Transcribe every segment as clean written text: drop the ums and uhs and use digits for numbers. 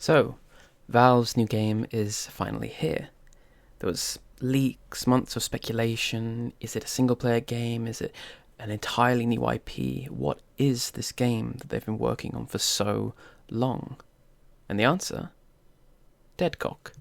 So, Valve's new game is finally here. There was leaks, months of speculation. Is it a single-player game? Is it an entirely new IP? What is this game that they've been working on for so long? And the answer? Deadlock.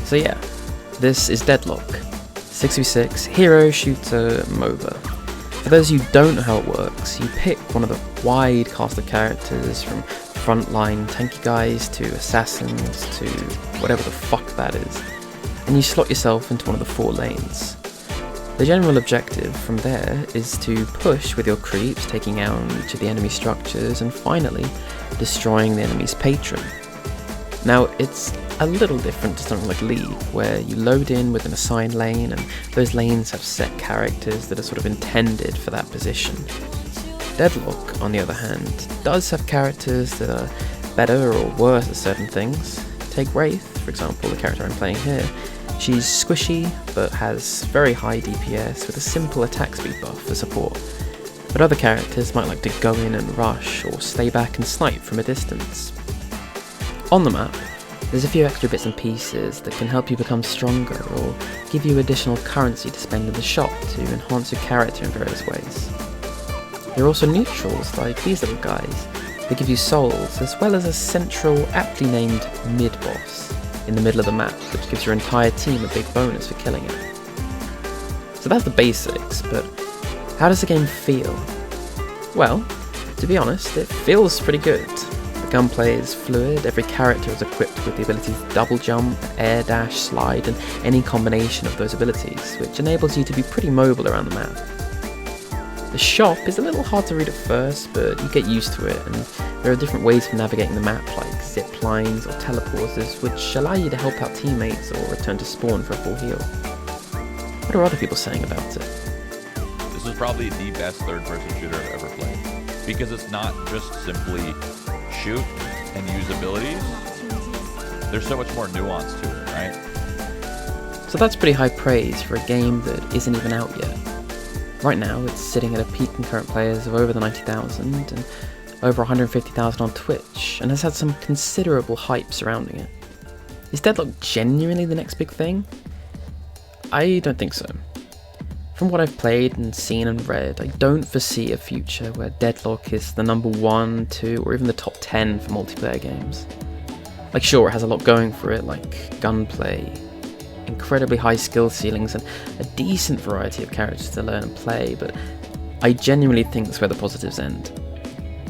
So yeah, this is Deadlock, 6v6 hero shooter MOBA. For those who don't know how it works, you pick one of the wide cast of characters from frontline tanky guys to assassins to whatever the fuck that is, and you slot yourself into one of the 4 lanes. The general objective from there is to push with your creeps, taking out each of the enemy structures and finally destroying the enemy's patron. Now, it's a little different to something like League, where you load in with an assigned lane and those lanes have set characters that are sort of intended for that position. Deadlock, on the other hand, does have characters that are better or worse at certain things. Take Wraith, for example, the character I'm playing here. She's squishy, but has very high DPS with a simple attack speed buff for support. But other characters might like to go in and rush, or stay back and snipe from a distance. On the map, there's a few extra bits and pieces that can help you become stronger or give you additional currency to spend in the shop to enhance your character in various ways. There are also neutrals like these little guys that give you souls, as well as a central, aptly named mid-boss in the middle of the map, which gives your entire team a big bonus for killing it. So that's the basics, but how does the game feel? Well, to be honest, it feels pretty good. Gunplay is fluid, every character is equipped with the ability to double jump, air dash, slide, and any combination of those abilities, which enables you to be pretty mobile around the map. The shop is a little hard to read at first, but you get used to it, and there are different ways for navigating the map, like zip lines or teleporters, which allow you to help out teammates or return to spawn for a full heal. What are other people saying about it? This is probably the best third-person shooter I've ever played, because it's not just simply shoot and use abilities. There's so much more nuance to it, right? So that's pretty high praise for a game that isn't even out yet. Right now it's sitting at a peak concurrent players of over the 90,000 and over 150,000 on Twitch, and has had some considerable hype surrounding it. Is Deadlock genuinely the next big thing? I don't think so. From what I've played and seen and read, I don't foresee a future where Deadlock is the number 1, 2, or even the top 10 for multiplayer games. Like, sure, it has a lot going for it, like gunplay, incredibly high skill ceilings, and a decent variety of characters to learn and play, but I genuinely think that's where the positives end.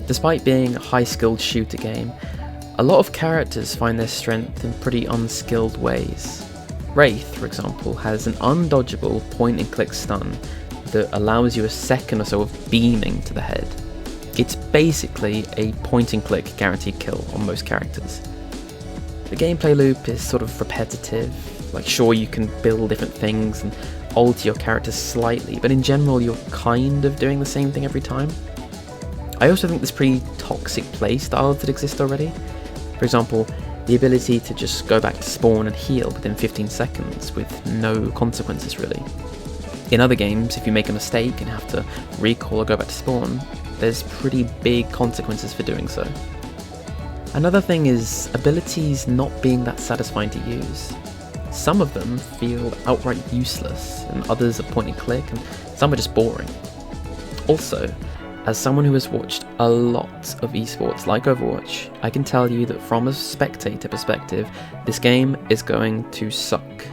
Despite being a high-skilled shooter game, a lot of characters find their strength in pretty unskilled ways. Wraith, for example, has an undodgeable point-and-click stun that allows you a second or so of beaming to the head. It's basically a point-and-click guaranteed kill on most characters. The gameplay loop is sort of repetitive, like sure you can build different things and alter your character slightly, but in general you're kind of doing the same thing every time. I also think there's pretty toxic playstyles that exist already. For example, the ability to just go back to spawn and heal within 15 seconds with no consequences really. In other games, if you make a mistake and have to recall or go back to spawn, there's pretty big consequences for doing so. Another thing is abilities not being that satisfying to use. Some of them feel outright useless, and others are point and click, and some are just boring. Also, as someone who has watched a lot of esports like Overwatch, I can tell you that from a spectator perspective, this game is going to suck.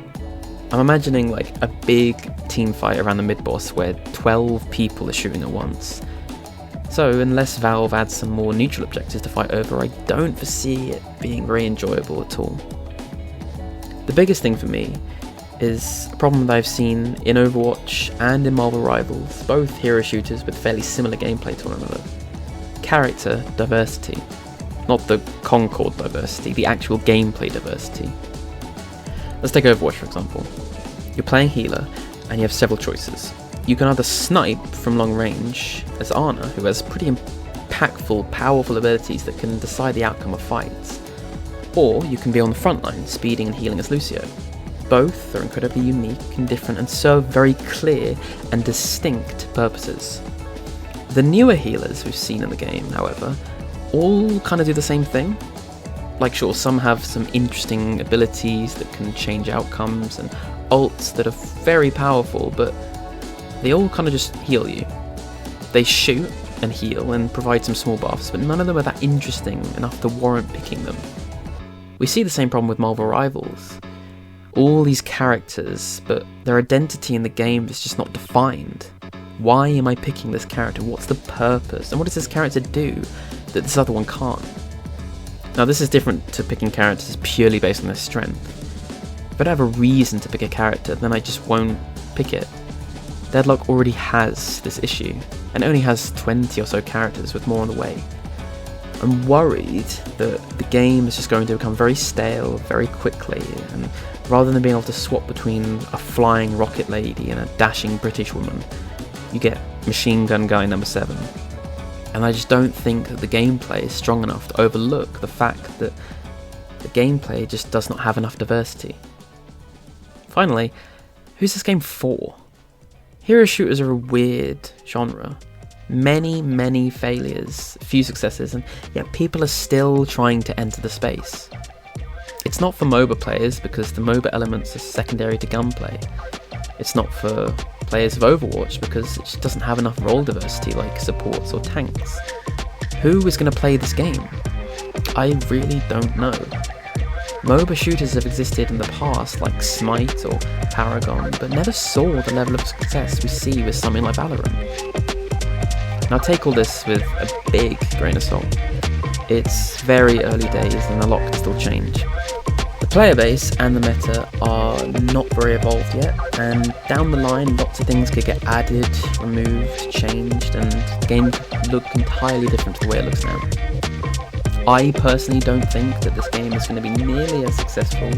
I'm imagining like a big team fight around the mid-boss where 12 people are shooting at once. So unless Valve adds some more neutral objectives to fight over, I don't foresee it being very enjoyable at all. The biggest thing for me is a problem that I've seen in Overwatch and in Marvel Rivals, both hero shooters with fairly similar gameplay to one another. character diversity. Not the Concord diversity, the actual gameplay diversity. Let's take Overwatch for example. You're playing healer, and you have several choices. You can either snipe from long range as Ana, who has pretty impactful, powerful abilities that can decide the outcome of fights, or you can be on the front line, speeding and healing as Lucio. Both are incredibly unique and different and serve very clear and distinct purposes. The newer healers we've seen in the game, however, all kind of do the same thing. Like sure, some have some interesting abilities that can change outcomes and ults that are very powerful, but they all kind of just heal you. They shoot and heal and provide some small buffs, but none of them are that interesting enough to warrant picking them. We see the same problem with Marvel Rivals. All these characters, but their identity in the game is just not defined. Why am I picking this character? What's the purpose? And what does this character do that this other one can't? Now this is different to picking characters purely based on their strength. If I don't have a reason to pick a character, then I just won't pick it. Deadlock already has this issue, and only has 20 or so characters with more on the way. I'm worried that the game is just going to become very stale very quickly, and rather than being able to swap between a flying rocket lady and a dashing British woman, you get Machine Gun Guy number 7. And I just don't think that the gameplay is strong enough to overlook the fact that the gameplay just does not have enough diversity. Finally, who's this game for? Hero shooters are a weird genre. Many failures, few successes, and yet people are still trying to enter the space. It's not for MOBA players because the MOBA elements are secondary to gunplay. It's not for players of Overwatch because it just doesn't have enough role diversity like supports or tanks. Who is going to play this game? I really don't know. MOBA shooters have existed in the past like Smite or Paragon, but never saw the level of success we see with something like Valorant. Now take all this with a big grain of salt. It's very early days and a lot can still change. The player base and the meta are not very evolved yet, and down the line lots of things could get added, removed, changed, and the game could look entirely different to the way it looks now. I personally don't think that this game is going to be nearly as successful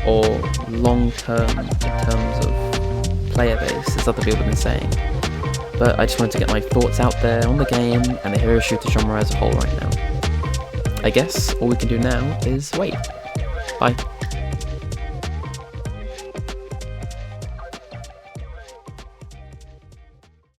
or long-term in terms of player base as other people have been saying. But I just wanted to get my thoughts out there on the game and the hero shooter genre as a whole right now. I guess all we can do now is wait. Bye.